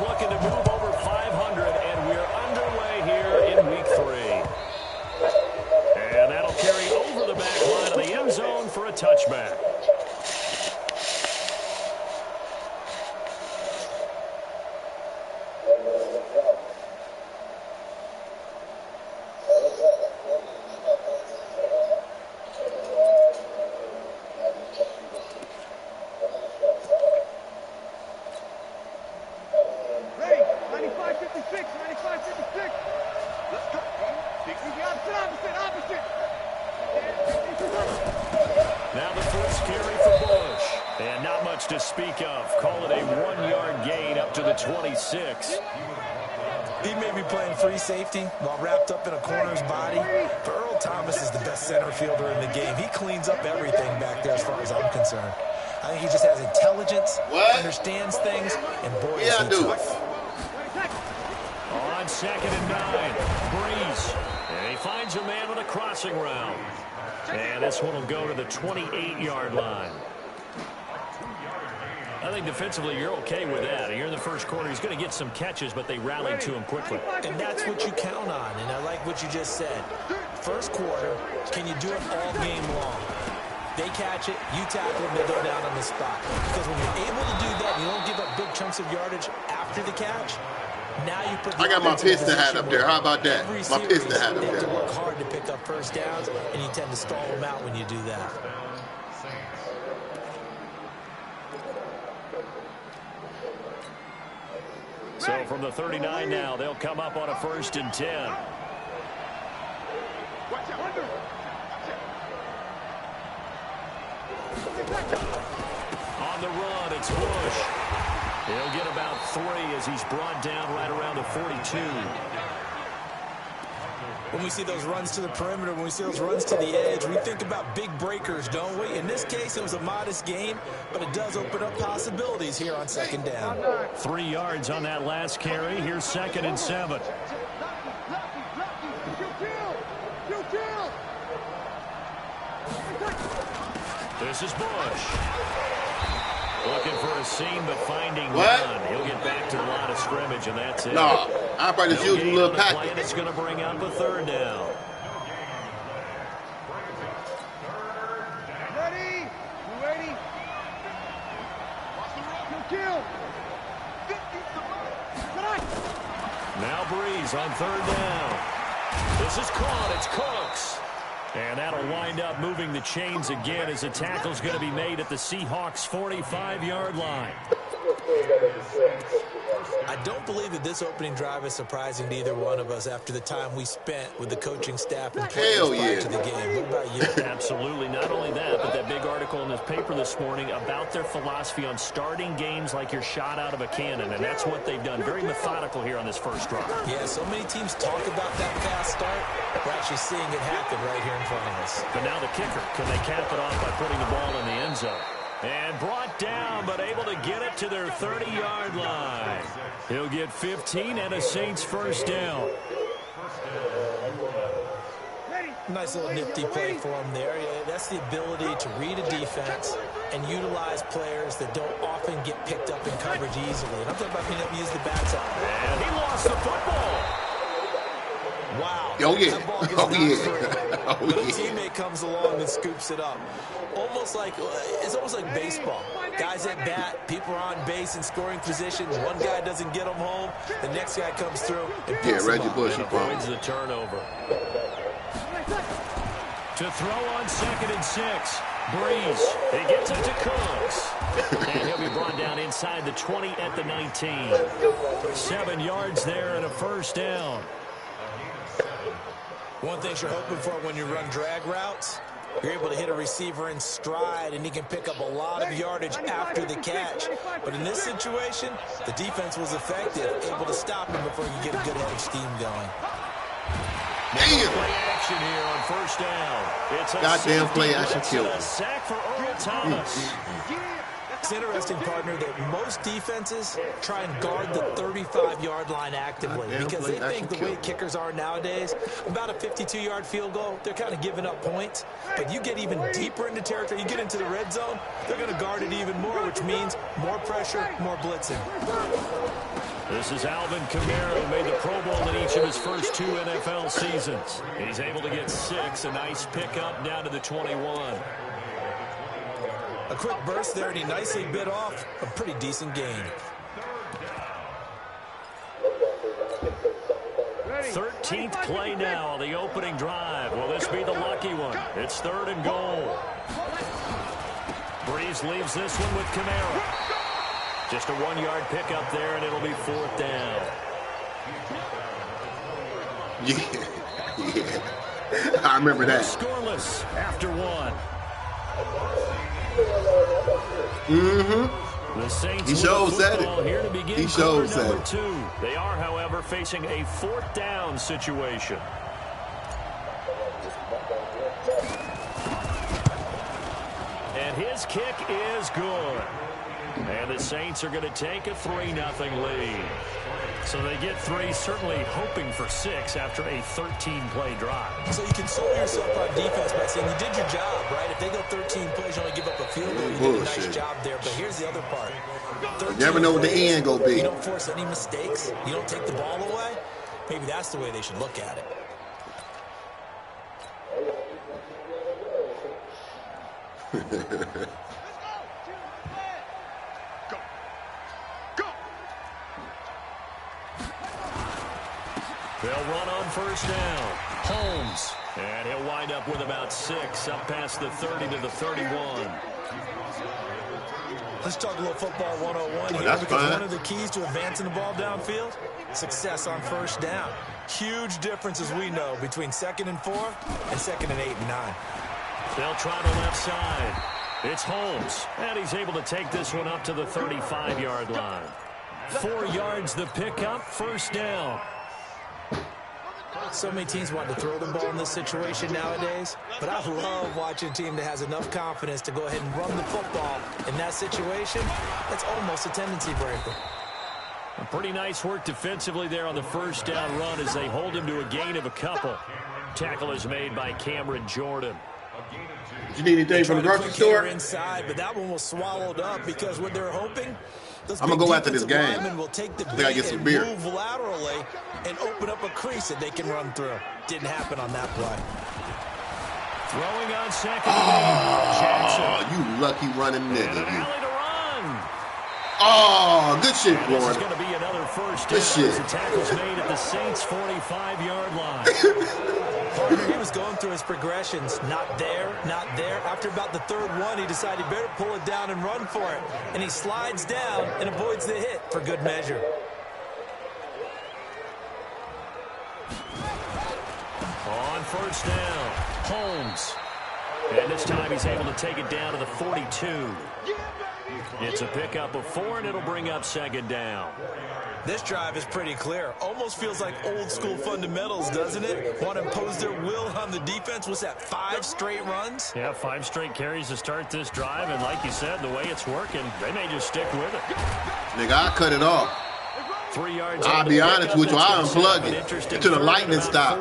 looking to move over 500, and we're underway here in Week 3. And that'll carry over the back line of the end zone for a touchback. Now the first carry for Bush. And not much to speak of. Call it a 1-yard gain up to the 26. He may be playing free safety while wrapped up in a corner's body, but Earl Thomas is the best center fielder in the game. He cleans up everything back there as far as I'm concerned. I think he just has intelligence, understands things, and boy, is he tough. On 2nd and 9, Breeze. And he finds a man with a crossing route. And this one will go to the 28-yard line. I think defensively you're okay with that. Here in the first quarter, he's going to get some catches, but they rallied to him quickly. And that's what you count on, and I like what you just said. First quarter, can you do it all game long? They catch it, you tackle them, they go down on the spot. Because when you're able to do that, you don't give up big chunks of yardage after the catch. Now you put. I got my Piston hat up there. How about that? My Piston hat up there. You have to work hard to pick up first downs, and you tend to stall them out when you do that. So from the 39 now, they'll come up on a 1st and 10. On the run, it's Bush. He'll get about 3 as he's brought down right around the 42. When we see those runs to the perimeter, when we see those runs to the edge, we think about big breakers, don't we? In this case, it was a modest gain, but it does open up possibilities here on 2nd down. 3 yards on that last carry. Here's 2nd and 7. This is Bush. Looking for a seam, but finding none. He'll get back to the line of scrimmage, and that's it. No, I probably just used a little packet. It's going to bring up a 3rd down. Ready? You ready? Kill. Now Breeze on 3rd down. This is caught. It's Cooks. And that'll wind up moving the chains again as the tackle's going to be made at the Seahawks' 45-yard line. I don't believe that this opening drive is surprising to either one of us after the time we spent with the coaching staff and players prior to the game. What about you? Absolutely. Not only that, but that big article in this paper this morning about their philosophy on starting games like you're shot out of a cannon, and that's what they've done. Very methodical here on this first drive. Yeah, so many teams talk about that fast start. We're actually seeing it happen right here in front of us. But now the kicker, can they cap it off by putting the ball in the end zone? And brought down, but able to get it to their 30-yard line. He'll get 15 and a Saints first down. Nice little nifty play for him there. Yeah, that's the ability to read a defense and utilize players that don't often get picked up in coverage easily. And I'm talking about being able to use the backside. And he lost the football. Wow. Oh, yeah. But a teammate comes along and scoops it up. It's almost like baseball. Guys at bat, people are on base in scoring positions. One guy doesn't get them home. The next guy comes through and picks Reggie him up. Bush avoids the turnover. To throw on 2nd and 6. Breeze. He gets it to Cooks. And he'll be brought down inside the 20 at the 19. 7 yards there and a first down. One thing you're hoping for when you run drag routes, you're able to hit a receiver in stride, and he can pick up a lot of yardage after the catch. But in this situation, the defense was effective, able to stop him before you get a good head of steam going. Play action here on first down. It's a goddamn play action kill. A sack for Earl Thomas. It's interesting, partner, that most defenses try and guard the 35-yard line actively because they think the way kickers are nowadays, about a 52-yard field goal, they're kind of giving up points. But you get even deeper into territory, you get into the red zone, they're going to guard it even more, which means more pressure, more blitzing. This is Alvin Kamara, who made the Pro Bowl in each of his first 2 NFL seasons. He's able to get 6, a nice pickup down to the 21. A quick burst there, and he nicely bit off a pretty decent gain. 13th play now, the opening drive. Will this be the lucky one? It's 3rd and goal. Breeze leaves this one with Kamara. Just a 1-yard pickup there, and it'll be 4th down. Yeah. I remember that. Scoreless after 1. The Saints He shows that here to begin. He shows number that. 2. They are, however, facing a 4th down situation. And his kick is good. And the Saints are going to take a 3-0 lead. So they get 3, certainly hoping for 6 after a 13-play drive. So you console yourself on defense by saying you did your job, right? If they go 13 plays, you only give up a field goal, you did a nice job there. But here's the other part. You never know what the end gonna be. You don't force any mistakes. You don't take the ball away. Maybe that's the way they should look at it. They'll run on 1st down. Holmes. And he'll wind up with about 6 up past the 30 to the 31. Let's talk a little football 101 here, because one of the keys to advancing the ball downfield, success on 1st down. Huge difference, as we know, between 2nd and 4 and 2nd and 8 and 9. They'll try the left side. It's Holmes, and he's able to take this one up to the 35-yard line. 4 yards the pickup, 1st down. So many teams want to throw the ball in this situation nowadays, but I love watching a team that has enough confidence to go ahead and run the football in that situation. That's almost a tendency breaker. Pretty nice work defensively there on the 1st down run as they hold him to a gain of a couple. Tackle is made by Cameron Jordan. Did you need anything from the grocery store? Inside, but that one was swallowed up because what they're hoping, I'm going to go after this game. will take the I think I get some beer. move laterally and open up a crease that they can run through. Didn't happen on that play. Throwing on 2nd Jackson. You lucky running nigga. And an alley to run. Oh, good shit, And this is Florida. going to be another 1st down. Good shit. The tackle's made at the Saints' 45-yard line. Partner, he was going through his progressions. Not there, not there. After about the 3rd one, he decided he better pull it down and run for it. And he slides down and avoids the hit for good measure. On 1st down, Holmes. And this time he's able to take it down to the 42. It's a pickup of 4, and it'll bring up 2nd down. This drive is pretty clear. Almost feels like old-school fundamentals, doesn't it? Want to impose their will on the defense. Was that 5 straight runs? Yeah, 5 straight carries to start this drive, and like you said, the way it's working, they may just stick with it. Nigga, I cut it off. 3 yards. I'll be honest with you, I unplug it until the lightning stop.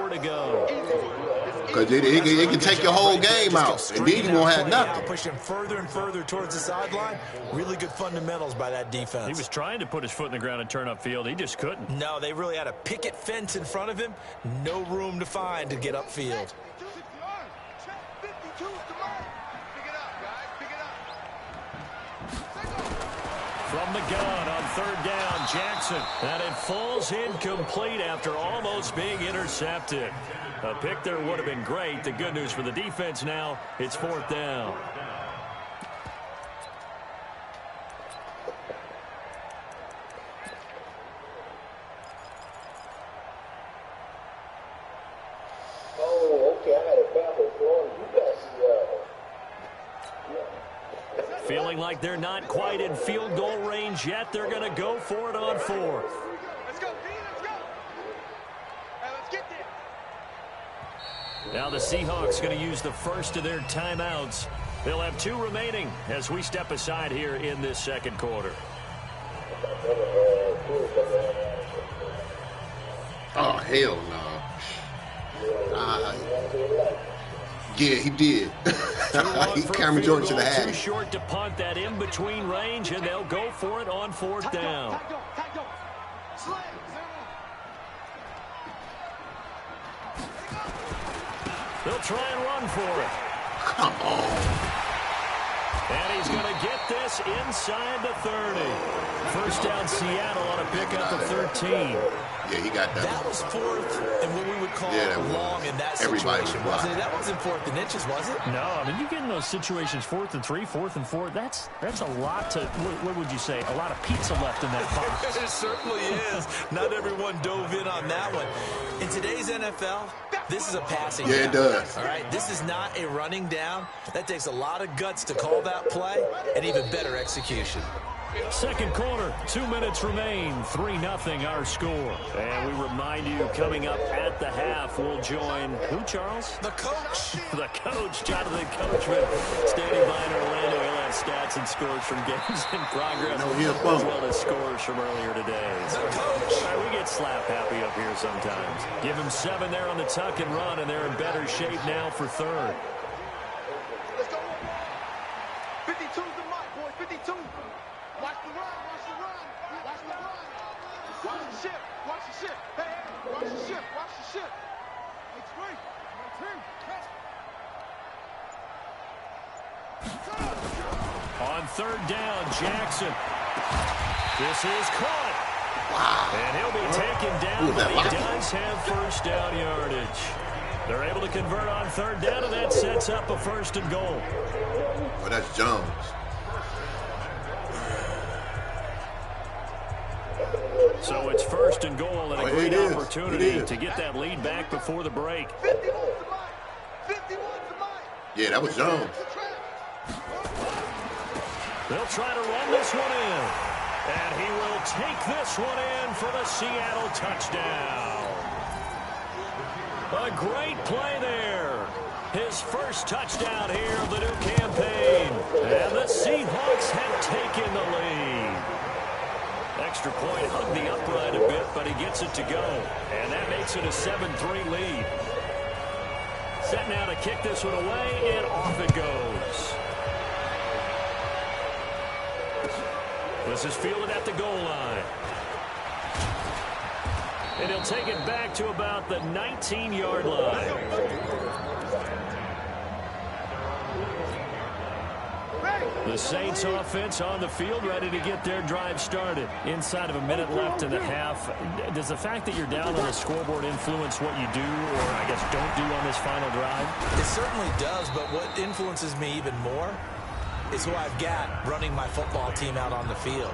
Because it can take your whole game out, and then you won't have nothing. Pushing further and further towards the sideline. Really good fundamentals by that defense. He was trying to put his foot in the ground and turn upfield. He just couldn't. No, they really had a picket fence in front of him. No room to find to get upfield. From the gun on 3rd down, Jackson. And it falls incomplete after almost being intercepted. A pick there would have been great. The good news for the defense now, it's 4th down. Feeling like they're not quite in field goal range yet. They're going to go for it on 4th. Let's go, D, let's go. Hey, let's get there. Now the Seahawks going to use the first of their timeouts. They'll have 2 remaining as we step aside here in this 2nd quarter. Oh, hell no. Yeah, he did. Cameron Jordan should have had Too it. short to punt that in-between range, and they'll go for it on 4th down. He'll try and run for it. Come on. And he's going to get this inside the 30. First down Seattle on a pickup of 13. Yeah, he got that. That was fourth and what we would call long in that Everybody situation, wasn't it? That wasn't fourth and inches, was it? No, I mean, you get in those situations 4th and 3, 4th and 4. That's a lot to, what would you say, a lot of pizza left in that box. It certainly is. Not everyone dove in on that one. In today's NFL, this is a passing down. Yeah, it does. All right, this is not a running down. That takes a lot of guts to call that play and even better execution. Second quarter, 2 minutes remain, 3-0 our score. And we remind you, coming up at the half, we'll join, who, Charles? The coach. The coach, Jonathan Coachman, standing by in Orlando. He'll have stats and scores from games in progress, as well as scores from earlier today. The coach. All right, we get slap happy up here sometimes. Give him 7 there on the tuck and run, and they're in better shape now for third. Let's go. 52's the mark, boys. 52. Watch the run. Watch the run. Watch the run. Watch the ship. Watch the ship. Hey, hey. Watch the ship. Watch the ship. It's free. On third down, Jackson. This is caught. Wow. And he'll be taken down, but he does have first down yardage. They're able to convert on third down, and that sets up a 1st and goal. Well, that's Jones. So it's 1st and goal, and a great opportunity to get that lead back before the break. 51's the mark. 51's the mark. Yeah, that was Jones. They'll try to run this one in. And he will take this one in for the Seattle touchdown. A great play there. His first touchdown here of the new campaign. And the Seahawks have taken the lead. Extra point hugged the upright a bit, but he gets it to go. And that makes it a 7-3 lead. Set now to kick this one away, and off it goes. This is fielded at the goal line. And he'll take it back to about the 19-yard line. The Saints offense on the field, ready to get their drive started. Inside of a minute left in the half. Does the fact that you're down on the scoreboard influence what you do, or I guess don't do on this final drive? It certainly does, but what influences me even more is who I've got running my football team out on the field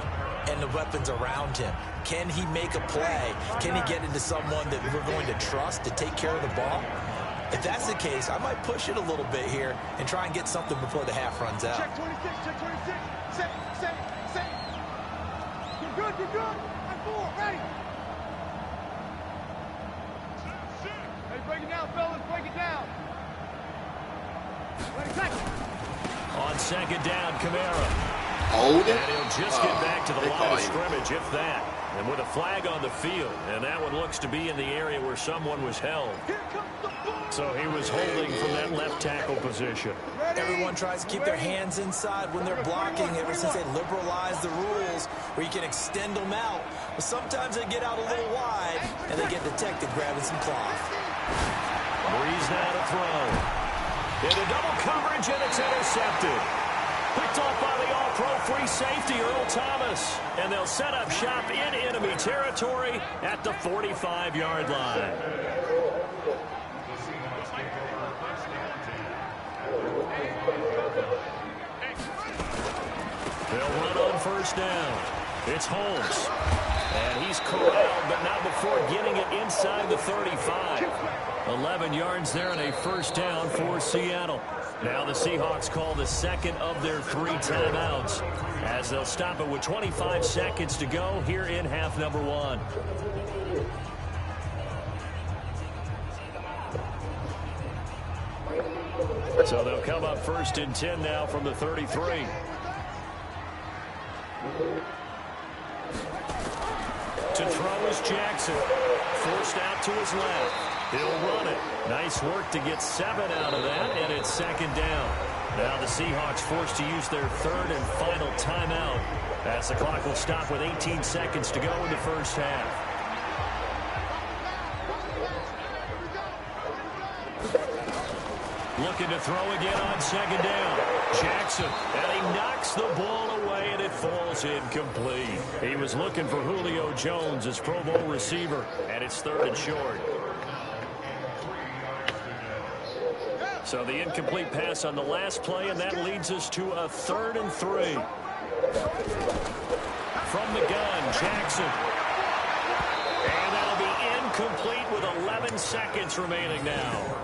and the weapons around him. Can he make a play? Can he get into someone that we're going to trust to take care of the ball? If that's the case, I might push it a little bit here and try and get something before the half runs out. Check 26, check 26. Set. You're good. I'm 4, ready. Hey, break it down, fellas, break it down. Ready, second. On second down, Kamara. Hold it. And he'll just get back to the line of scrimmage, if that. And with a flag on the field, and that one looks to be in the area where someone was held. Here comes the ball. So he was holding from that left tackle position. Everyone tries to keep their hands inside when they're blocking ever since they liberalized the rules where you can extend them out. But sometimes they get out a little wide, and they get detected grabbing some cloth. Breeze now to throw. Into double coverage, and it's intercepted. Picked off by the all-pro free safety, Earl Thomas. And they'll set up shop in enemy territory at the 45-yard line. They'll run on first down. It's Holmes. And he's corralled, but not before getting it inside the 35. 11 yards there and a first down for Seattle. Now the Seahawks call the second of their 3 timeouts as they'll stop it with 25 seconds to go here in half number 1. So they'll come up 1st and 10 now from the 33. To throw is Jackson. Forced out to his left. He'll run it. Nice work to get 7 out of that, and it's second down. Now the Seahawks forced to use their 3rd and final timeout as the clock will stop with 18 seconds to go in the first half. looking to throw again on second down. Jackson, and he knocks the ball away, and it falls incomplete. He was looking for Julio Jones, his Pro Bowl receiver, and it's 3rd and short. So the incomplete pass on the last play, and that leads us to a 3rd and 3. From the gun, Jackson. And that'll be incomplete with 11 seconds remaining now.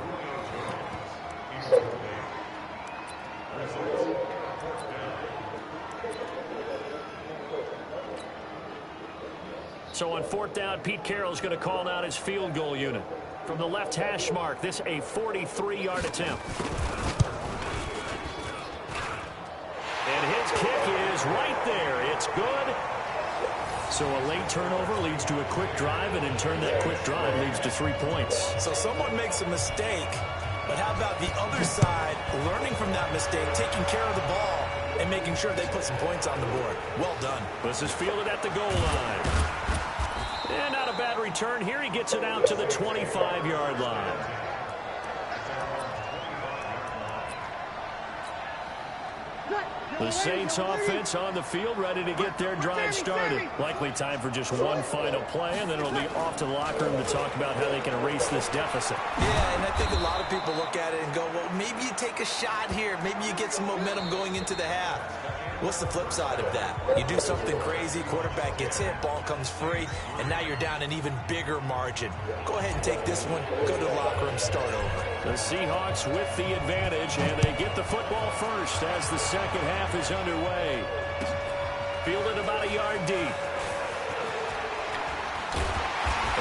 So on 4th down, Pete Carroll's going to call out his field goal unit. From the left hash mark, this a 43-yard attempt. And his kick is right there. It's good. So a late turnover leads to a quick drive, and in turn that quick drive leads to 3 points. So someone makes a mistake, but how about the other side learning from that mistake, taking care of the ball, and making sure they put some points on the board? Well done. This is fielded at the goal line. And not a bad return here. He gets it out to the 25-yard line. The Saints offense on the field, ready to get their drive started. Likely time for just one final play, and then it'll be off to the locker room to talk about how they can erase this deficit. Yeah, and I think a lot of people look at it and go, well, maybe you take a shot here. Maybe you get some momentum going into the half. What's the flip side of that? You do something crazy, quarterback gets hit, ball comes free, and now you're down an even bigger margin. Go ahead and take this one, go to the locker room, start over. The Seahawks with the advantage, and they get the football first as the second half is underway. Fielded about a yard deep.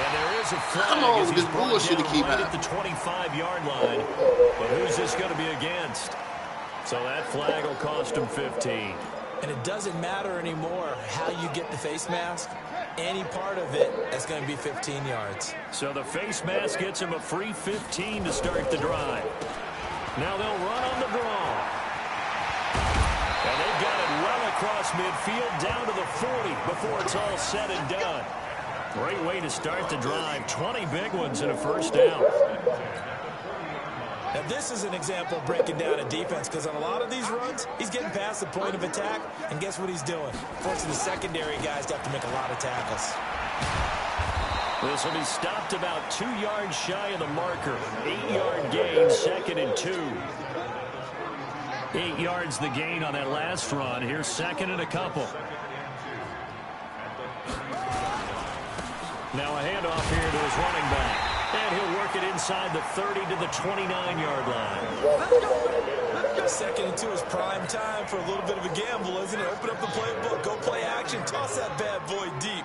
And there is a flag. Come on, this bullshit to keep right at the 25-yard line. But who's this going to be against? So that flag will cost him 15. And it doesn't matter anymore how you get the face mask. Any part of it is going to be 15 yards. So the face mask gets him a free 15 to start the drive. Now they'll run on the draw. And they've got it well across midfield down to the 40 before it's all said and done. Great way to start the drive. 20 big ones and a first down. Now, this is an example of breaking down a defense, because on a lot of these runs, he's getting past the point of attack, and guess what he's doing? Forcing the secondary guys to have to make a lot of tackles. This will be stopped about 2 yards shy of the marker. 8-yard gain, 2nd and 2. 8 yards the gain on that last run. Here's 2nd and a couple. Now a handoff here to his running back. And he'll work it inside the 30 to the 29-yard line. 2nd and 2 is prime time for a little bit of a gamble, isn't it? Open up the playbook, go play action, toss that bad boy deep.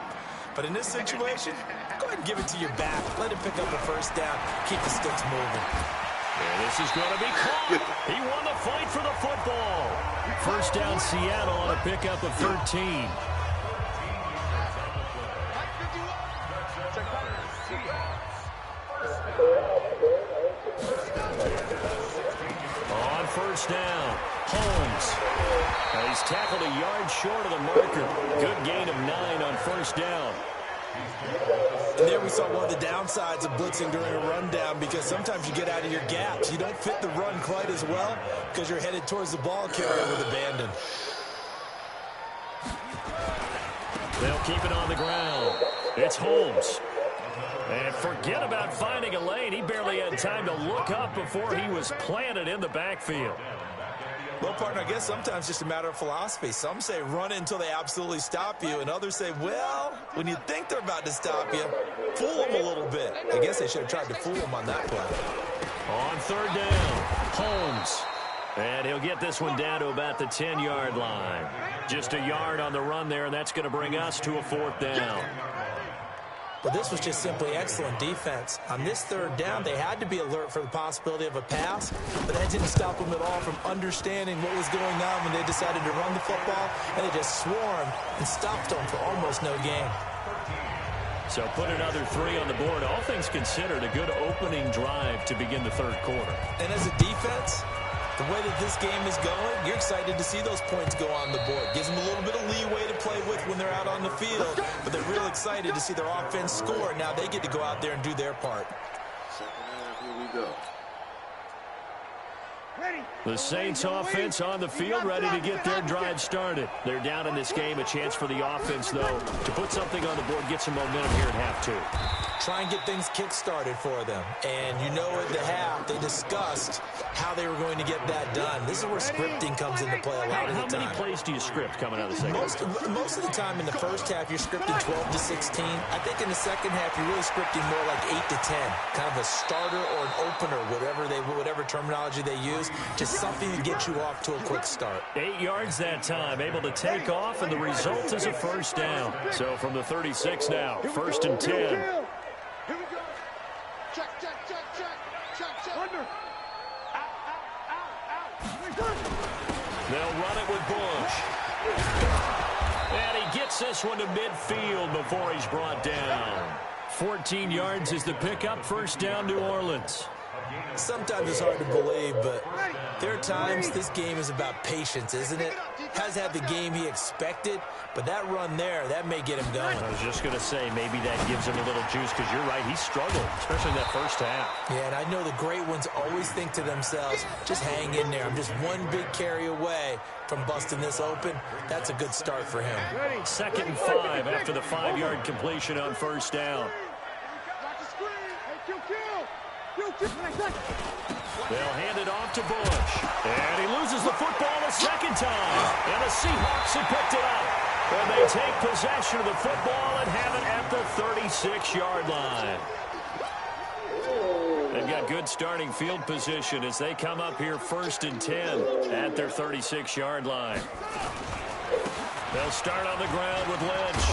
But in this situation, go ahead and give it to your back. Let him pick up a first down. Keep the sticks moving. And this is going to be caught. He won the fight for the football. First down Seattle on a pickup of 13. On first down, Holmes. Now he's tackled a yard short of the marker. Good gain of 9 on first down. And there we saw one of the downsides of blitzing during a rundown, because sometimes you get out of your gaps. You don't fit the run quite as well because you're headed towards the ball carrier with abandon. They'll keep it on the ground. It's Holmes. And forget about finding a lane. He barely had time to look up before he was planted in the backfield. Well, partner, I guess sometimes just a matter of philosophy. Some say run until they absolutely stop you, and others say, well, when you think they're about to stop you, fool them a little bit. I guess they should have tried to fool them on that play. On third down, Holmes. And he'll get this one down to about the 10-yard line. Just a yard on the run there, and that's going to bring us to a 4th down. Well, this was just simply excellent defense. On this 3rd down, they had to be alert for the possibility of a pass, but that didn't stop them at all from understanding what was going on when they decided to run the football, and they just swarmed and stopped them for almost no gain. So put another 3 on the board. All things considered, a good opening drive to begin the 3rd quarter. And as a defense, the way that this game is going, you're excited to see those points go on the board. Gives them a little bit of leeway to play with when they're out on the field, but they're real excited to see their offense score. Now they get to go out there and do their part. Second half, here we go. The Saints offense on the field, ready to get their drive started. They're down in this game. A chance for the offense, though, to put something on the board, get some momentum here at half two. Try and get things kick-started for them. And you know at the half, they discussed how they were going to get that done. This is where scripting comes into play a lot of the time. How many plays do you script coming out of the second half? Most of the time in the first half, you're scripting 12 to 16. I think in the second half, you're really scripting more like 8 to 10. Kind of a starter or an opener, whatever terminology they use. Just something to get you off to a quick start. 8 yards that time, able to take off, and the result is a first down. So from the 36 now, 1st and 10. Here we go. Check. Under. Out. They'll run it with Bush. And he gets this one to midfield before he's brought down. 14 yards is the pickup. First down, New Orleans. Sometimes it's hard to believe, but there are times this game is about patience, isn't it? Has had the game he expected, but that run there, that may get him going. I was just going to say, maybe that gives him a little juice, because you're right, he struggled, especially in that first half. Yeah, and I know the great ones always think to themselves, just hang in there. I'm just one big carry away from busting this open. That's a good start for him. 2nd and 5 after the 5-yard completion on first down. They'll hand it off to Bush. And he loses the football a second time. And the Seahawks have picked it up. And they take possession of the football and have it at the 36-yard line. They've got good starting field position as they come up here 1st and 10 at their 36-yard line. They'll start on the ground with Lynch.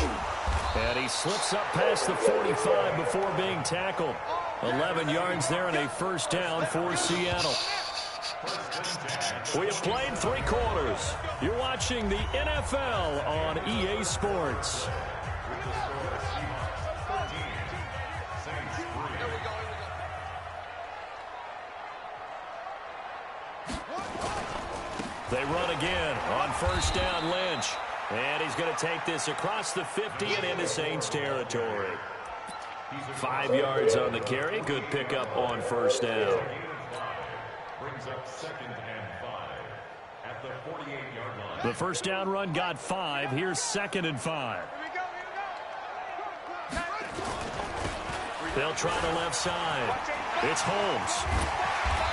And he slips up past the 45 before being tackled. 11 yards there and a first down for Seattle. We have played 3 quarters. You're watching the NFL on EA Sports. They run again on first down, Lynch. And he's going to take this across the 50 and into Saints territory. 5 yards on the carry. Good pickup on first down. Brings up 2nd and 5 at the 48-yard line. The first down run got 5. Here's 2nd and 5. They'll try the left side. It's Holmes.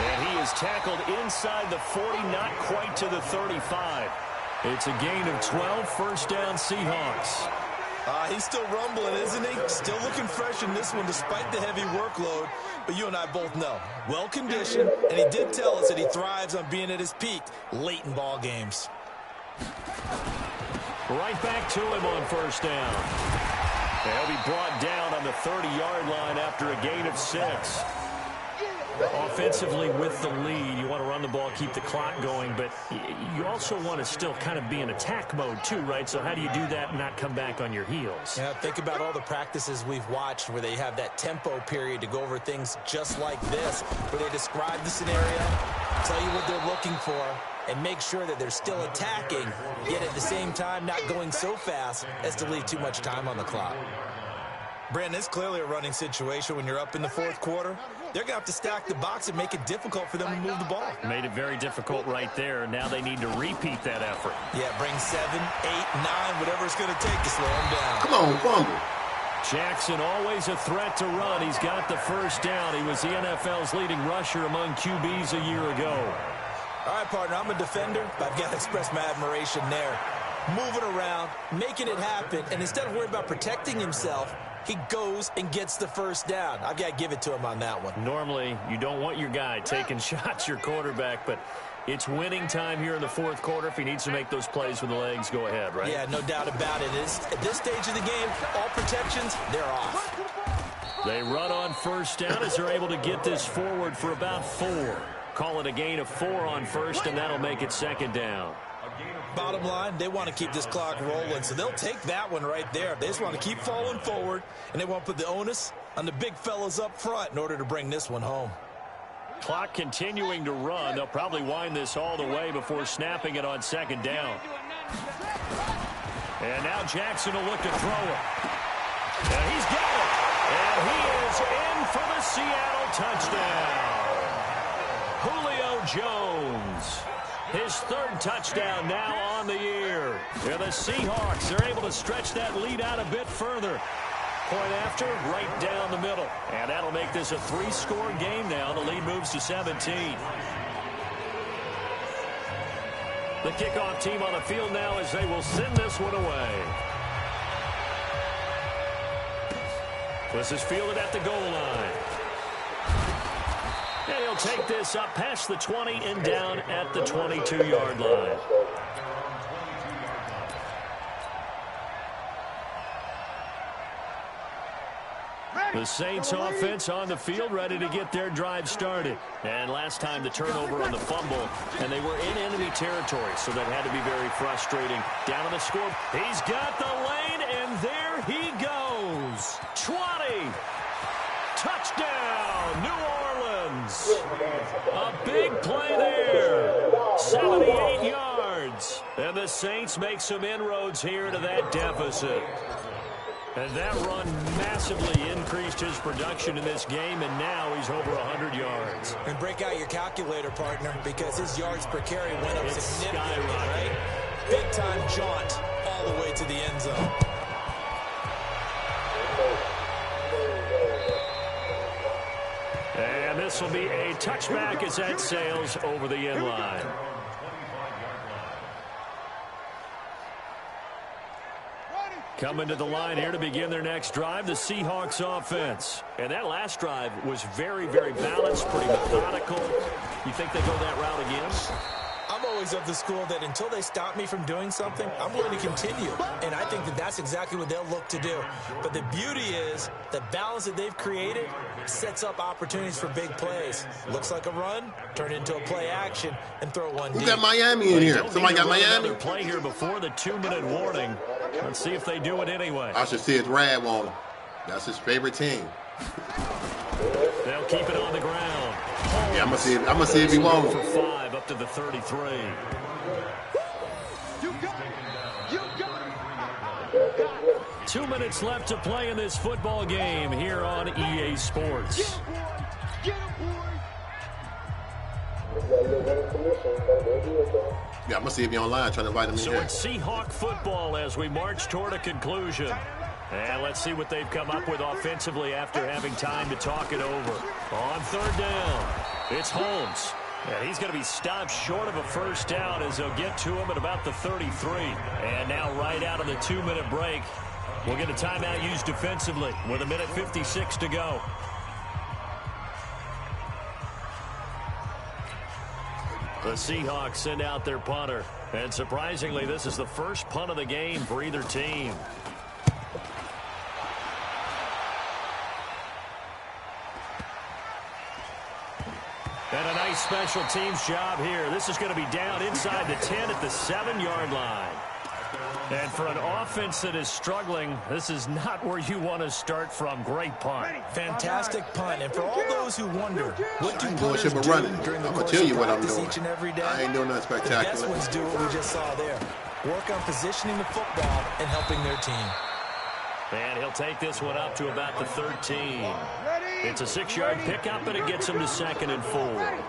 And he is tackled inside the 40, not quite to the 35. It's a gain of 12, first down Seahawks. He's still rumbling, isn't he? Still looking fresh in this one despite the heavy workload. But you and I both know, well-conditioned, and he did tell us that he thrives on being at his peak late in ball games. Right back to him on first down. He'll be brought down on the 30-yard line after a gain of 6. Offensively with the lead, you want to run the ball, keep the clock going, but you also want to still kind of be in attack mode too, right? So how do you do that and not come back on your heels? Yeah, think about all the practices we've watched where they have that tempo period to go over things just like this, where they describe the scenario, tell you what they're looking for, and make sure that they're still attacking, yet at the same time not going so fast as to leave too much time on the clock. Brandon, it's clearly a running situation when you're up in the 4th quarter. They're going to have to stack the box and make it difficult for them to move the ball. Made it very difficult right there. Now they need to repeat that effort. Yeah, bring 7, 8, 9, whatever it's going to take to slow them down. Come on, fumble. Jackson always a threat to run. He's got the first down. He was the NFL's leading rusher among QBs a year ago. All right, partner, I'm a defender, but I've got to express my admiration there. Moving around, making it happen, and instead of worrying about protecting himself, he goes and gets the first down. I've got to give it to him on that one. Normally, you don't want your guy taking shots, your quarterback, but it's winning time here in the 4th quarter. If he needs to make those plays with the legs, go ahead, right? Yeah, no doubt about it. At this stage of the game, all protections, they're off. They run on first down as they're able to get this forward for about 4. Call it a gain of 4 on first, and that'll make it 2nd down. Bottom line, they want to keep this clock rolling, so they'll take that one right there. They just want to keep falling forward, and they want to put the onus on the big fellas up front in order to bring this one home. Clock continuing to run. They'll probably wind this all the way before snapping it on 2nd down. And now Jackson will look to throw it. And he's got it. And he is in for the Seattle touchdown. Julio Jones. His third touchdown now on the year. And the Seahawks are able to stretch that lead out a bit further. Point after, right down the middle. And that'll make this a 3-score game now. The lead moves to 17. The kickoff team on the field now as they will send this one away. This is fielded at the goal line. And he'll take this up past the 20 and down at the 22-yard line. The Saints offense on the field, ready to get their drive started. And last time the turnover on the fumble, and they were in enemy territory, so that had to be very frustrating. Down on the score, he's got the lane, and there he goes. 20. Touchdown, New Orleans. A big play there. 78 yards. And the Saints make some inroads here to that deficit. And that run massively increased his production in this game, and now he's over 100 yards. And break out your calculator, partner, because his yards per carry went up significantly, right? Big-time jaunt all the way to the end zone. And this will be a touchback as that sails over the end line. Coming to the line here to begin their next drive, the Seahawks offense. And that last drive was very, very balanced, pretty methodical. You think they go that route again? I'm always of the school that until they stop me from doing something, I'm willing to continue. And I think that that's exactly what they'll look to do. But the beauty is the balance that they've created sets up opportunities for big plays. Looks like a run, turn into a play action, and throw one deep. Who got Miami in here? Somebody got Miami? Play here before the 2-minute warning. Let's see if they do it anyway. I should see his rag on him. That's his favorite team. They'll keep it on the ground. Yeah, I'm gonna see if he won't. For 5 up to the 33. You got it. You got it. 2 minutes left to play in this football game here on EA Sports. Get him, Yeah, I'm gonna see if he's online, trying to invite him in So here. it's Seahawk football as we march toward a conclusion. And let's see what they've come up with offensively after having time to talk it over. On third down, it's Holmes. And he's going to be stopped short of a first down as they'll get to him at about the 33. And now right out of the 2-minute break, we'll get a timeout used defensively with 1:56 to go. The Seahawks send out their punter. And surprisingly, this is the first punt of the game for either team. And a nice special teams job here. This is going to be down inside the 10 at the 7-yard line. And for an offense that is struggling, this is not where you want to start from. Great punt. Fantastic punt. And for all those who wonder, what do I ain't doing punters shit but do running. during the I'm gonna course tell you of what I'm practice doing. each and every day? I ain't doing nothing The spectacular. best ones do what we just saw there. Work on positioning the football and helping their team. And he'll take this one up to about the 13. It's a 6-yard pickup, and it gets him to 2nd and 4.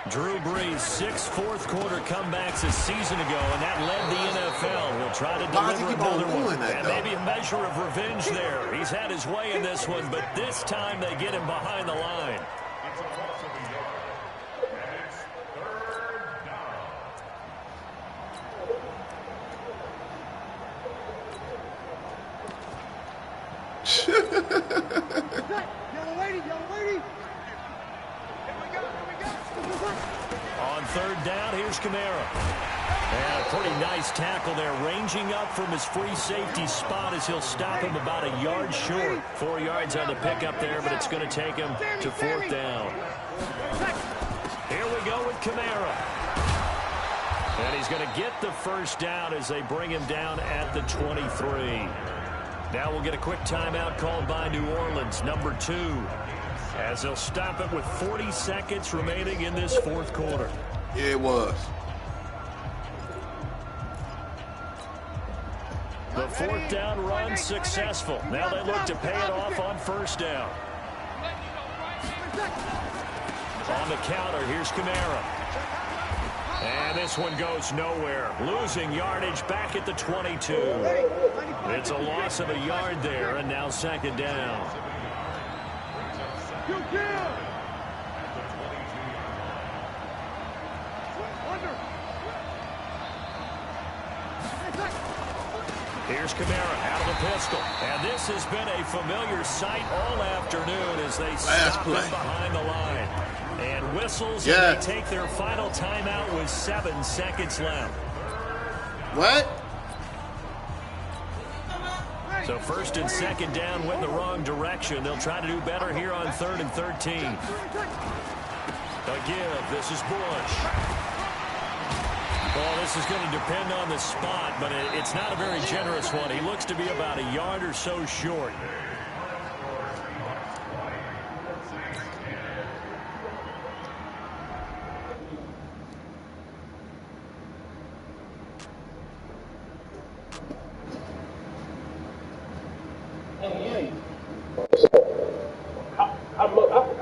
Drew Brees, 6 fourth-quarter comebacks a season ago, and that led the NFL. He'll try to Why does he deliver keep on another doing one. that, And though? maybe a measure of revenge there. He's had his way in this one, but this time they get him behind the line. Yellow lady, yellow lady. Here we go, here we go. On third down, here's Kamara. And a pretty nice tackle there, ranging up from his free safety spot as he'll stop him about a yard short. 4 yards on the pickup there, but it's going to take him to 4th down. Here we go with Kamara. And he's going to get the first down as they bring him down at the 23. Now we'll get a quick timeout called by New Orleans, number 2. As they'll stop it with 40 seconds remaining in this 4th quarter. Yeah, it was. The 4th down run successful. Now they look to pay it off on 1st down. On the counter, here's Kamara. And this one goes nowhere. Losing yardage back at the 22. It's a loss of a yard there, and now second down. Here's Kamara out of the pistol. And this has been a familiar sight all afternoon as they stop it behind the line. And whistles, and they take their final timeout with 7 seconds left. What? So first and second down went in the wrong direction. They'll try to do better here on 3rd and 13. A give. This is Bush. Well, this is going to depend on the spot, but it's not a very generous one. He looks to be about a yard or so short.